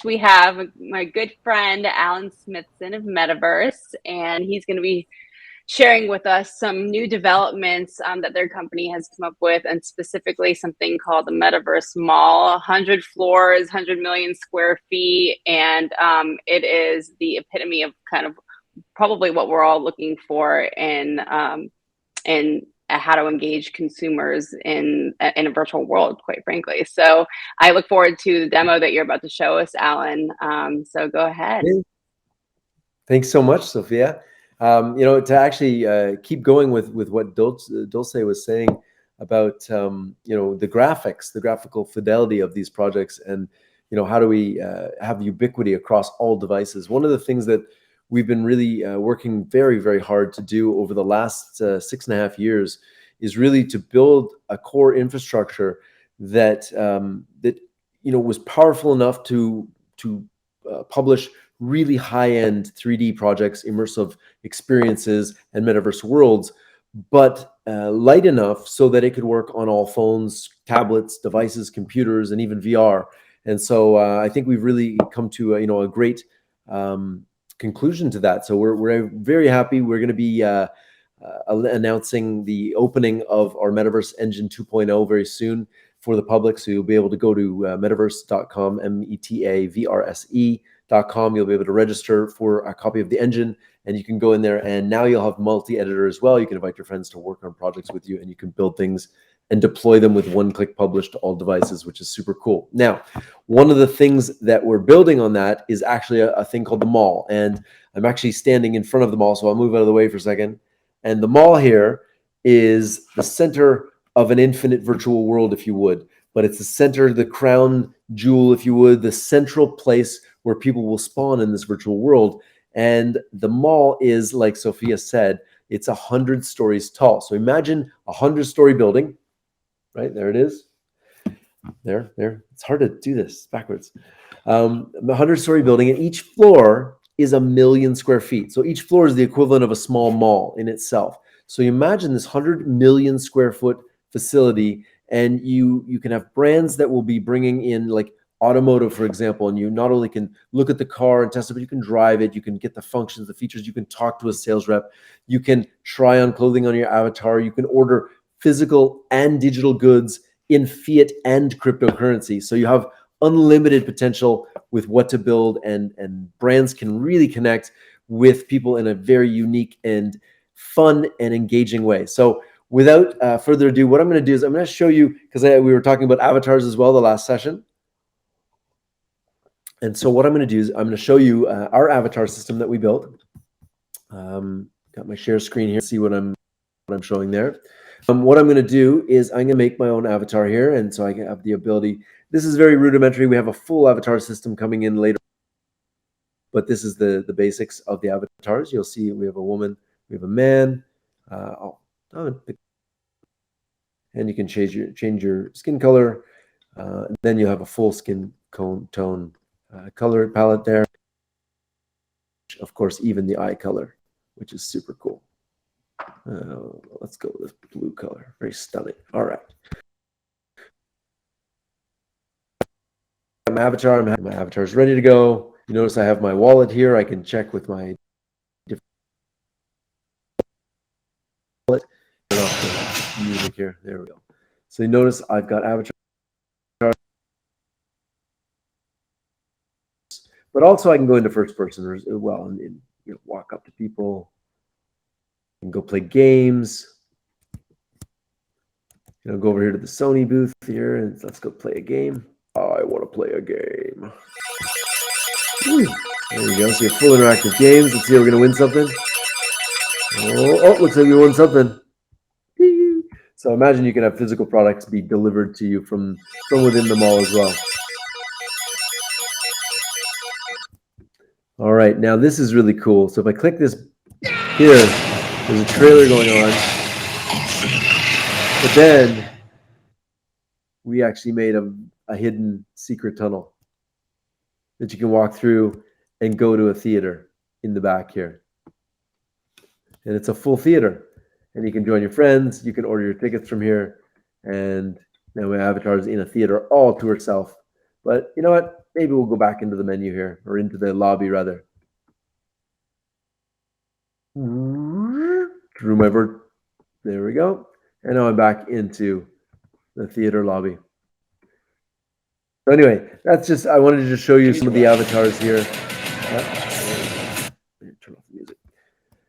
next we have my good friend, Alan Smithson of MetaVRse, and he's going to be sharing with us some new developments that their company has come up with, and specifically something called the MetaVRse Mall, 100 floors, 100 million square feet, and it is the epitome of kind of probably what we're all looking for in how to engage consumers in a virtual world, quite frankly. So I look forward to the demo that you're about to show us, Alan. So go ahead. Thanks so much, Sophia. To actually keep going with what Dulce was saying about the graphics, the graphical fidelity of these projects, and how do we have ubiquity across all devices. One of the things that we've been really working very, very hard to do over the last 6.5 years is really to build a core infrastructure that was powerful enough to publish really high-end 3D projects, immersive experiences, and metaverse worlds, but light enough so that it could work on all phones, tablets, devices, computers, and even VR. And so I think we've really come to a great conclusion to that. So we're very happy. We're going to be announcing the opening of our Metaverse Engine 2.0 very soon for the public. So you'll be able to go to metaverse.com, MetaVRse.com. You'll be able to register for a copy of the engine, and you can go in there, and now you'll have multi-editor as well. You can invite your friends to work on projects with you, and you can build things and deploy them with one-click publish to all devices, which is super cool. Now, one of the things that we're building on that is actually a thing called the mall. And I'm actually standing in front of the mall, so I'll move out of the way for a second. And the mall here is the center of an infinite virtual world, if you would. But it's the center, the crown jewel, if you would, the central place where people will spawn in this virtual world. And the mall is, like Sophia said, it's 100 stories tall. So imagine a 100-story building. Right, there it is. There. It's hard to do this backwards. A 100-story building, and each floor is 1 million square feet. So each floor is the equivalent of a small mall in itself. So you imagine this 100 million square foot facility, and you can have brands that will be bringing in, like automotive, for example, and you not only can look at the car and test it, but you can drive it, you can get the functions, the features, you can talk to a sales rep, you can try on clothing on your avatar, you can order physical and digital goods in fiat and cryptocurrency. So you have unlimited potential with what to build, and brands can really connect with people in a very unique and fun and engaging way. So without further ado, what I'm going to do is I'm going to show you, because we were talking about avatars as well the last session. And so what I'm going to do is I'm going to show you our avatar system that we built. Got my share screen here. See what I'm showing there. What I'm going to do is I'm going to make my own avatar here, and so I can have the ability. This is very rudimentary. We have a full avatar system coming in later, but this is the basics of the avatars. You'll see we have a woman, we have a man, and you can change your skin color, and then you have a full skin tone color palette there. Of course, even the eye color, which is super cool. Let's go with this blue color. Very stunning. All right. My avatar is ready to go. You notice I have my wallet here. I can check with my different wallet. Music here. There we go. So you notice I've got avatar, but also I can go into first person as well and walk up to people. And go play games. Go over here to the Sony booth here, and let's go play a game. I want to play a game. Woo. There you go. So you have full interactive games. Let's see if we're going to win something. Oh, looks like we won something. So imagine you can have physical products be delivered to you from within the mall as well. All right, now this is really cool. So if I click this here, there's a trailer going on. But then we actually made a hidden secret tunnel that you can walk through and go to a theater in the back here. And it's a full theater. And you can join your friends. You can order your tickets from here. And now my avatar is in a theater all to herself. But you know what? maybe we'll go back into the menu here, or into the lobby rather. Through my there we go. And now I'm back into the theater lobby. So anyway, that's just, I wanted to just show you some of the avatars here. Turn off the music.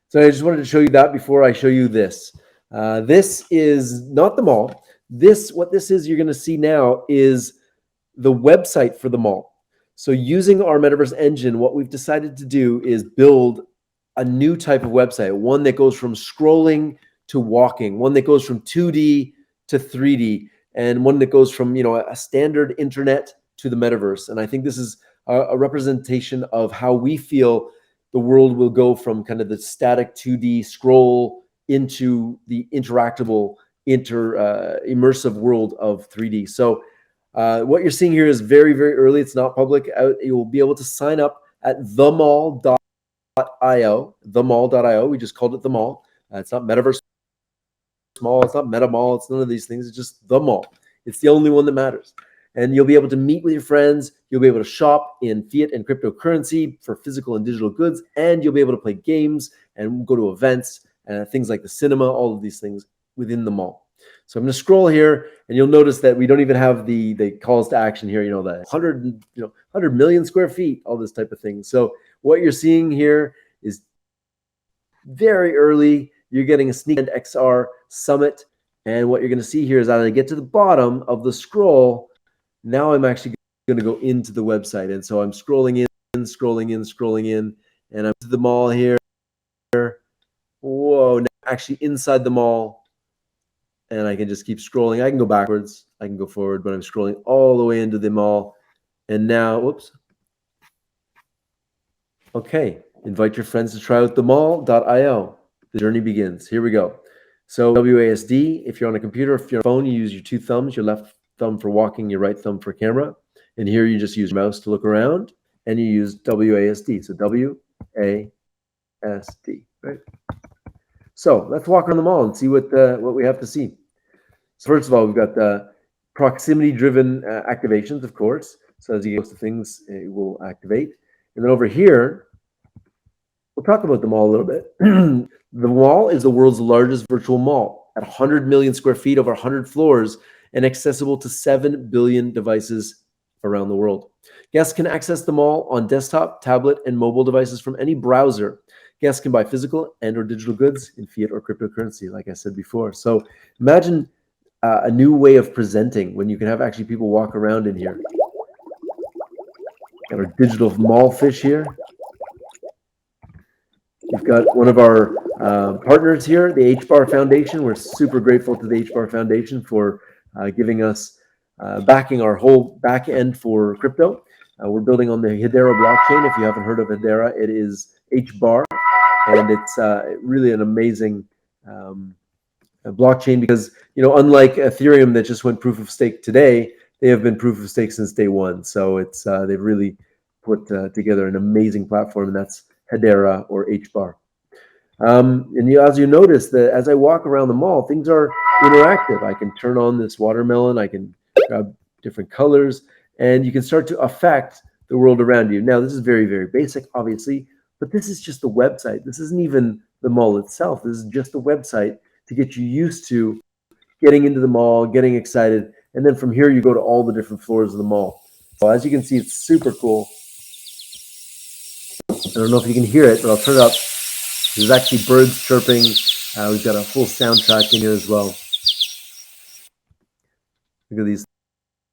So I just wanted to show you that before I show you this. This is not the mall. What this is, you're going to see now, is the website for the mall. So using our MetaVRse engine, what we've decided to do is build a new type of website, one that goes from scrolling to walking, one that goes from 2D to 3D, and one that goes from, you know, a standard internet to the metaverse. And I think this is a representation of how we feel the world will go from kind of the static 2D scroll into the interactable, immersive world of 3D. So what you're seeing here is very, very early. It's not public. You will be able to sign up at themall.io. Themall.io. We just called it the mall. It's not MetaVRse Mall. It's not Meta Mall. It's none of these things. It's just the mall. It's the only one that matters. And you'll be able to meet with your friends. You'll be able to shop in fiat and cryptocurrency for physical and digital goods. And you'll be able to play games and go to events and things like the cinema, all of these things within the mall. So I'm going to scroll here, and you'll notice that we don't even have the calls to action here, you know, the 100 million square feet, all this type of thing. So what you're seeing here is very early. You're getting a sneak XR summit. And what you're going to see here is as I get to the bottom of the scroll, now I'm actually going to go into the website. And so I'm scrolling in, and I'm to the mall here. Whoa, now actually inside the mall. And I can just keep scrolling. I can go backwards, I can go forward, but I'm scrolling all the way into the mall. And now, whoops. Okay, invite your friends to try out themall.io. The journey begins. Here we go. So WASD, if you're on a computer, if you're on a phone, you use your two thumbs, your left thumb for walking, your right thumb for camera. And here you just use your mouse to look around, and you use WASD. So WASD, right? So let's walk around the mall and see what we have to see. So first of all, we've got the proximity-driven activations, of course. So as you get close to things, it will activate. And then over here, we'll talk about the mall a little bit. The mall is the world's largest virtual mall at 100 million square feet, over 100 floors, and accessible to 7 billion devices around the world. Guests can access the mall on desktop, tablet, and mobile devices from any browser. Guests can buy physical and or digital goods in fiat or cryptocurrency, like I said before. So imagine a new way of presenting when you can have actually people walk around in here. Got our digital mall fish here. We've got one of our partners here, the HBAR Foundation. We're super grateful to the HBAR Foundation for giving us backing our whole back end for crypto. We're building on the Hedera blockchain. If you haven't heard of Hedera, it is HBAR, and it's really an amazing blockchain because, you know, unlike Ethereum that just went proof of stake today, they have been proof of stake since day one. So it's they've really put together an amazing platform, and that's Hedera or HBAR. And as you notice, that as I walk around the mall, things are interactive. I can turn on this watermelon, I can grab different colors, and you can start to affect the world around you. Now, this is very, very basic, obviously, but this is just the website. This isn't even the mall itself. This is just the website to get you used to getting into the mall, getting excited, and then from here you go to all the different floors of the mall. So as you can see, it's super cool. I don't know if you can hear it, but I'll turn it up. There's actually birds chirping. We've got a full soundtrack in here as well. Look at these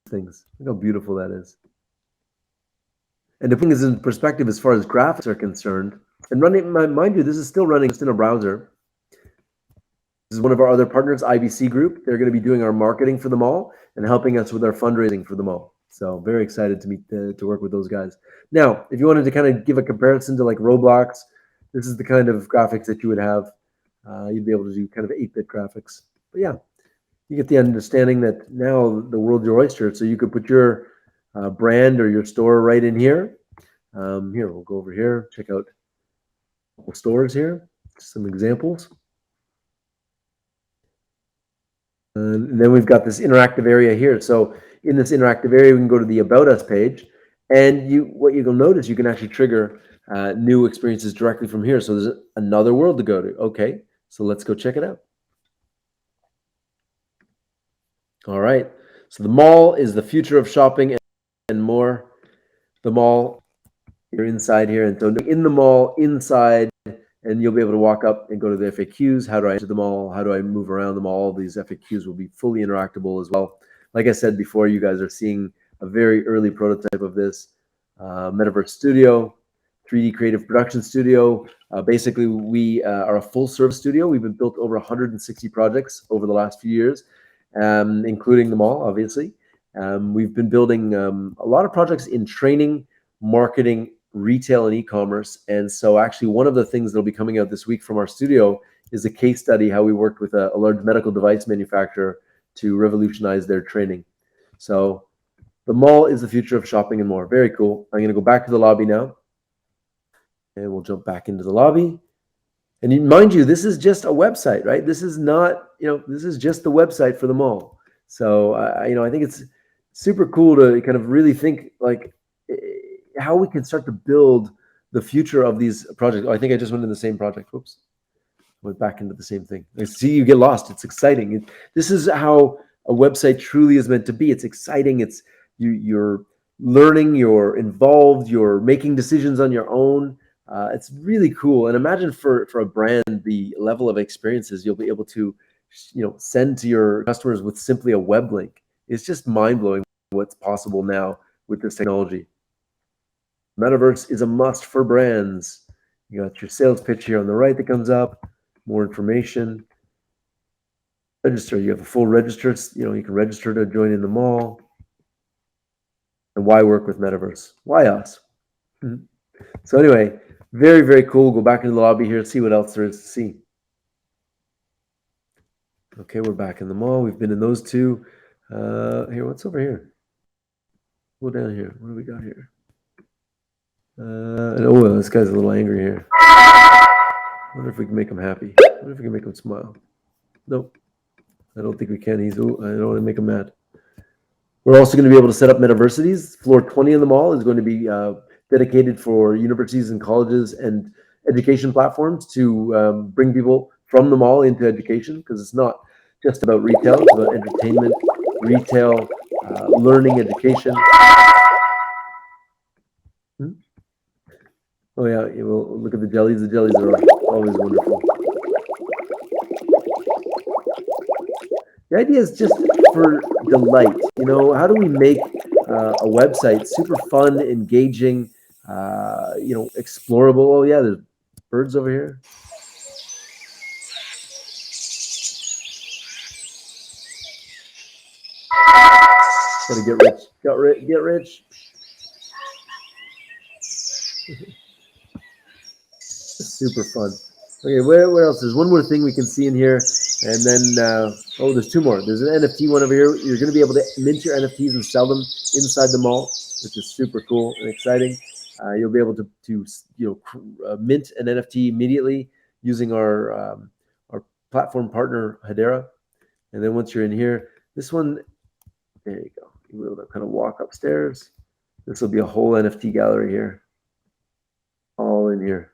things. Look how beautiful that is. And to put this in perspective as far as graphics are concerned, and running, mind you, this is still running just in a browser. This is one of our other partners, IBC Group. They're going to be doing our marketing for the mall and helping us with our fundraising for the mall. So very excited to work with those guys. Now, if you wanted to kind of give a comparison to like Roblox, this is the kind of graphics that you would have. You'd be able to do kind of 8-bit graphics. But yeah, you get the understanding that now the world's your oyster. So you could put your brand or your store right in here. Here, we'll go over here, check out stores here, some examples. And then we've got this interactive area here. So in this interactive area, we can go to the About Us page. And what you'll notice, you can actually trigger new experiences directly from here. So there's another world to go to. Okay, so let's go check it out. All right. So the mall is the future of shopping and more. The mall, you're inside here. And so in the mall, inside, and you'll be able to walk up and go to the FAQs. How do I enter the mall? How do I move around the mall? All these FAQs will be fully interactable as well. Like I said before, you guys are seeing a very early prototype of this. MetaVRse Studio, 3D Creative Production Studio. Basically, we are a full service studio. We've been built over 160 projects over the last few years, including the mall, obviously. We've been building a lot of projects in training, marketing, retail, and e-commerce. And so actually one of the things that'll be coming out this week from our studio is a case study, how we worked with a large medical device manufacturer to revolutionize their training. So the mall is the future of shopping and more. Very cool. I'm going to go back to the lobby now. And we'll jump back into the lobby. And mind you, this is just a website, right? This is not, this is just the website for the mall. So, I think it's super cool to kind of really think like how we can start to build the future of these projects. Oh, I think I just went in the same project. Whoops. Went back into the same thing. I see you get lost. It's exciting. This is how a website truly is meant to be. It's exciting. It's you're learning, you're involved, you're making decisions on your own. It's really cool. And imagine for a brand, the level of experiences you'll be able to, send to your customers with simply a web link. It's just mind-blowing what's possible now with this technology. MetaVRse is a must for brands. You got your sales pitch here on the right that comes up, more information. Register, you have a full register, you can register to join in the mall. And why work with MetaVRse? Why us? So anyway, very, very cool. Go back into the lobby here, see what else there is to see. Okay, we're back in the mall. We've been in those two. Here, what's over here? Go down here. What do we got here? This guy's a little angry here. Wonder if we can make him happy. Wonder if we can make him smile. Nope. I don't think we can. I don't want to make him mad. We're also going to be able to set up metaversities. Floor 20 in the mall is going to be dedicated for universities and colleges and education platforms to bring people from the mall into education, because it's not just about retail, it's about entertainment, retail, learning, education. Oh yeah, well, look at the jellies. The jellies are always wonderful. The idea is just for delight. How do we make a website super fun, engaging, explorable? Oh yeah, there's birds over here. Gotta get rich. Get rich. Super fun. Okay, where else? There's one more thing we can see in here, and then there's two more. There's an NFT one over here. You're going to be able to mint your NFTs and sell them inside the mall, which is super cool and exciting. You'll be able to mint an NFT immediately using our platform partner Hedera. And then once you're in here, this one, there you go. You'll be able to kind of walk upstairs. This will be a whole NFT gallery here, all in here.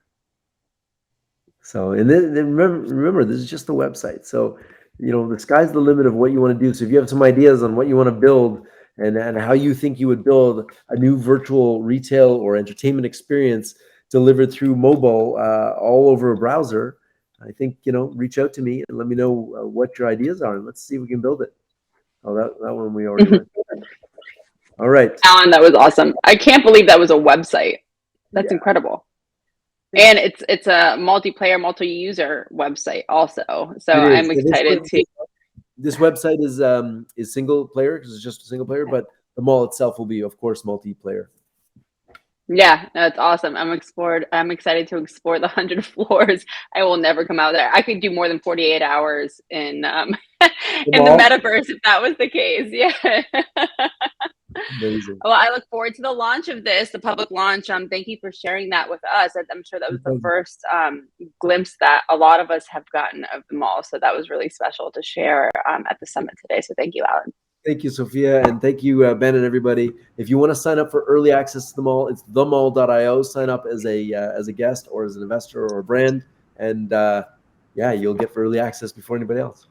So, and then remember, this is just the website. So, the sky's the limit of what you want to do. So if you have some ideas on what you want to build and how you think you would build a new virtual retail or entertainment experience delivered through mobile all over a browser, I think, reach out to me and let me know what your ideas are, and let's see if we can build it. Oh, that one we already went. All right. Alan, that was awesome. I can't believe that was a website. That's incredible. And it's a multiplayer, multi-user website also. So I'm excited to. This website is single player because it's just a single player, but the mall itself will be, of course, multiplayer. Yeah, that's awesome. I'm excited to explore the 100 floors. I will never come out there. I could do more than 48 hours in the metaverse if that was the case. Yeah. Amazing. Well, I look forward to the launch of this, the public launch. Thank you for sharing that with us. I'm sure that was the first glimpse that a lot of us have gotten of the mall. So that was really special to share at the summit today. So thank you, Alan. Thank you, Sophia, and thank you, Ben, and everybody. If you want to sign up for early access to the mall, it's themall.io. Sign up as a guest or as an investor or a brand, and yeah, you'll get for early access before anybody else.